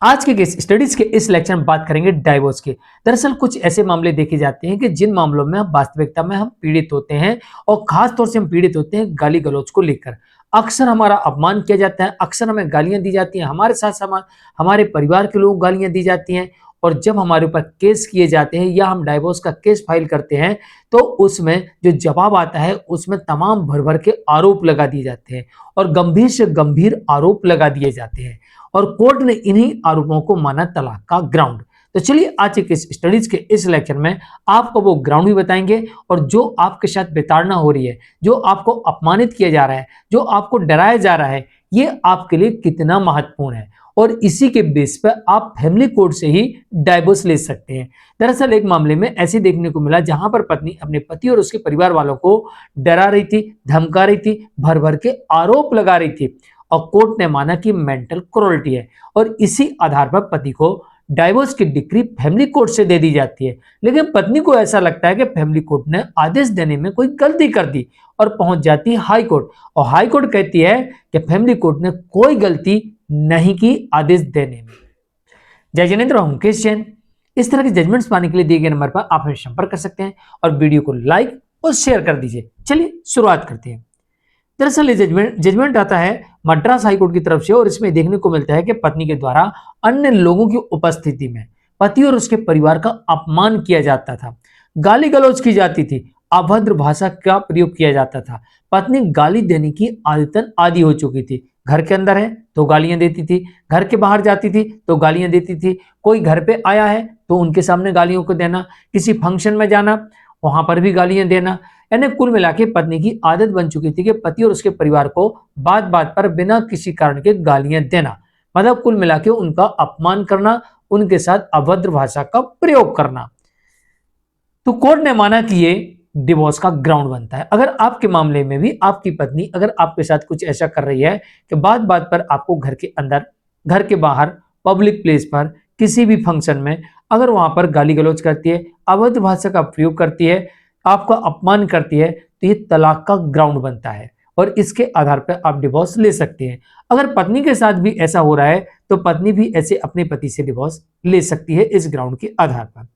आज के case studies के इस लेक्चर में बात करेंगे डाइवोर्स के। दरअसल कुछ ऐसे मामले देखे जाते हैं कि जिन मामलों में वास्तविकता में हम पीड़ित होते हैं और खास तौर से हम पीड़ित होते हैं गाली गलौज को लेकर। अक्सर हमारा अपमान किया जाता है, अक्सर हमें गालियां दी जाती हैं, हमारे साथ हमारे परिवार के लोगों को गालियां दी जाती हैं। और जब हमारे ऊपर केस किए जाते हैं या हम डाइवोर्स का केस फाइल करते हैं तो उसमें जो जवाब आता है उसमें तमाम भर भर के आरोप लगा दिए जाते हैं और गंभीर से गंभीर आरोप लगा दिए जाते हैं और कोर्ट ने इन्हीं आरोपों को माना तलाक का ग्राउंड। तो चलिए आज के स्टडीज के इस लेक्चर में आपको वो ग्राउंड भी बताएंगे और जो आपके साथ बेताड़ना हो रही है, जो आपको अपमानित किया जा रहा है, जो आपको डराया जा रहा है, ये आपके लिए कितना महत्वपूर्ण है और इसी के बेस पर आप फैमिली कोर्ट से ही डाइवोर्स ले सकते हैं। दरअसल एक मामले में ऐसे देखने को मिला जहां पर पत्नी अपने पति और उसके परिवार वालों को डरा रही थी, धमका रही थी, भर भर के आरोप लगा रही थी और कोर्ट ने माना कि मेंटल क्रूरल्टी है और इसी आधार पर पति को डाइवोर्स की डिक्री फैमिली कोर्ट से दे दी जाती है। लेकिन पत्नी को ऐसा लगता है कि फैमिली कोर्ट ने आदेश देने में कोई गलती कर दी और पहुंच जाती है हाई कोर्ट और हाई कोर्ट कहती है कि फैमिली कोर्ट ने कोई गलती नहीं की आदेश देने में। जय जिनेंद्र, हूं मुकेश जैन। इस तरह के जजमेंट्स पाने के लिए दिए गए नंबर पर आप हमें संपर्क कर सकते हैं और वीडियो को लाइक और शेयर कर दीजिए। चलिए शुरुआत करते हैं। दरअसल जजमेंट आता है मद्रास हाईकोर्ट की तरफ से और इसमें देखने को मिलता है कि पत्नी के द्वारा अन्य लोगों की उपस्थिति में पति और उसके परिवार का अपमान किया जाता था, गाली गलौज की जाती थी, अभद्र भाषा का प्रयोग किया जाता था। पत्नी गाली देने की आदतन आदी हो चुकी थी। घर के अंदर है तो गालियां देती थी, घर के बाहर जाती थी तो गालियां देती थी, कोई घर पे आया है तो उनके सामने गालियों को देना, किसी फंक्शन में जाना वहां पर भी गालियां देना। यानी कुल मिला के पत्नी की आदत बन चुकी थी कि पति और उसके परिवार को बात बात पर बिना किसी कारण के गालियां देना, मतलब कुल मिला के उनका अपमान करना, उनके साथ अभद्र भाषा का प्रयोग करना। तो कोर्ट ने माना कि ये डिवोर्स का ग्राउंड बनता है। अगर आपके मामले में भी आपकी पत्नी अगर आपके साथ कुछ ऐसा कर रही है कि बात बात पर आपको घर के अंदर, घर के बाहर, पब्लिक प्लेस पर, किसी भी फंक्शन में अगर वहां पर गाली गलौज करती है, अभद्र भाषा का प्रयोग करती है, आपका अपमान करती है, तो ये तलाक का ग्राउंड बनता है और इसके आधार पर आप डिवोर्स ले सकते हैं। अगर पत्नी के साथ भी ऐसा हो रहा है तो पत्नी भी ऐसे अपने पति से डिवोर्स ले सकती है इस ग्राउंड के आधार पर।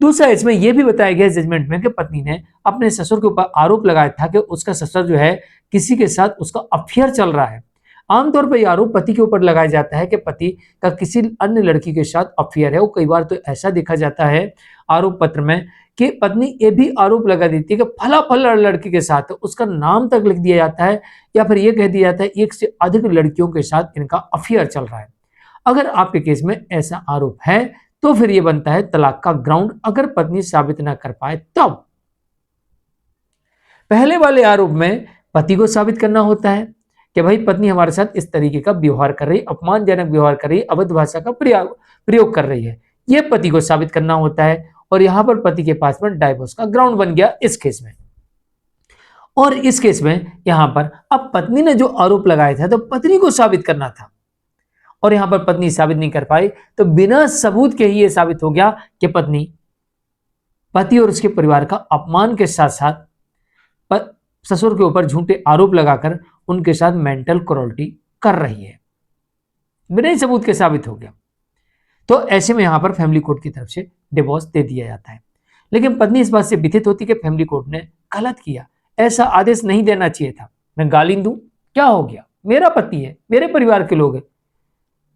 दूसरा, इसमें यह भी बताया गया जजमेंट में कि पत्नी ने अपने ससुर के ऊपर आरोप लगाया था कि उसका ससुर जो है किसी के साथ उसका अफेयर चल रहा है। आमतौर पर यह आरोप पति के ऊपर लगाया जाता है कि पति का किसी अन्य लड़की के साथ अफेयर है। और कई बार तो ऐसा देखा जाता है आरोप पत्र में कि पत्नी ये भी आरोप लगा देती है कि फला फला लड़की के साथ, उसका नाम तक लिख दिया जाता है या फिर यह कह दिया जाता है एक से अधिक लड़कियों के साथ इनका अफेयर चल रहा है। अगर आपके केस में ऐसा आरोप है तो फिर यह बनता है तलाक का ग्राउंड, अगर पत्नी साबित ना कर पाए तब। पहले वाले आरोप में पति को साबित करना होता है कि भाई पत्नी हमारे साथ इस तरीके का व्यवहार कर रही, अपमानजनक व्यवहार कर रही, अभद्र भाषा का प्रयोग कर रही है, यह पति को साबित करना होता है और यहां पर पति के पास में डाइवोर्स का ग्राउंड बन गया इस केस में। और इस केस में यहां पर अब पत्नी ने जो आरोप लगाया था तो पत्नी को साबित करना था और यहां पर पत्नी साबित नहीं कर पाई तो बिना सबूत के ही यह साबित हो गया कि पत्नी पति और उसके परिवार का अपमान के साथ साथ ससुर के ऊपर झूठे आरोप लगाकर उनके साथ मेंटल क्रूरल्टी कर रही है, बिना ही सबूत के साबित हो गया। तो ऐसे में यहां पर फैमिली कोर्ट की तरफ से डिवोर्स दे दिया जाता है। लेकिन पत्नी इस बात से व्यथित होती कि फैमिली कोर्ट ने गलत किया, ऐसा आदेश नहीं देना चाहिए था। मैं गाली दूं, क्या हो गया, मेरा पति है, मेरे परिवार के लोग हैं,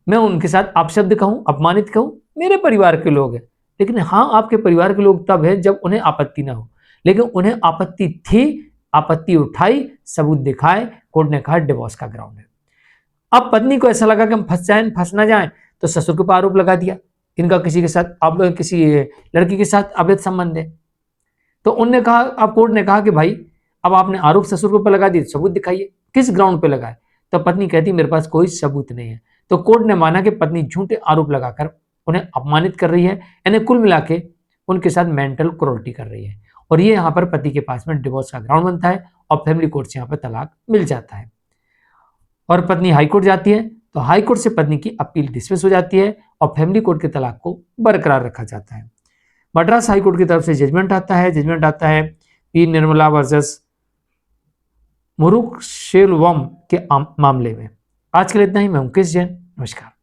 मैं उनके साथ अपशब्द कहूं, अपमानित कहूं, मेरे परिवार के लोग हैं। लेकिन हाँ, आपके परिवार के लोग तब है जब उन्हें आपत्ति ना हो, लेकिन उन्हें आपत्ति थी, आपत्ति उठाई, सबूत दिखाए, कोर्ट ने कहा डिवोर्स का ग्राउंड है। अब पत्नी को ऐसा लगा कि हम फंस ना जाएं तो ससुर के ऊपर आरोप लगा दिया इनका किसी के साथ, अब किसी लड़की के साथ अवैध संबंध है। तो उनने कहा, अब कोर्ट ने कहा कि भाई अब आपने आरोप ससुर के ऊपर लगा दिए, सबूत दिखाइए, किस ग्राउंड पे लगाए। तो पत्नी कहती मेरे पास कोई सबूत नहीं है। तो कोर्ट ने माना कि पत्नी झूठे आरोप लगाकर उन्हें अपमानित कर रही है, यानी कुल मिला के उनके साथ मेंटल क्रूरल्टी कर रही है और ये यहाँ पर पति के पास में डिवोर्स का ग्राउंड बनता है और फैमिली कोर्ट से यहाँ पर तलाक मिल जाता है। और पत्नी हाईकोर्ट जाती है तो हाईकोर्ट से पत्नी की अपील डिसमिस हो जाती है और फैमिली कोर्ट के तलाक को बरकरार रखा जाता है। मद्रास हाईकोर्ट की तरफ से जजमेंट आता है पी निर्मला वर्सेस मुरुगसेल्वम के मामले में। आज के लिए इतना ही। मैं मुकेश जैन, नमस्कार।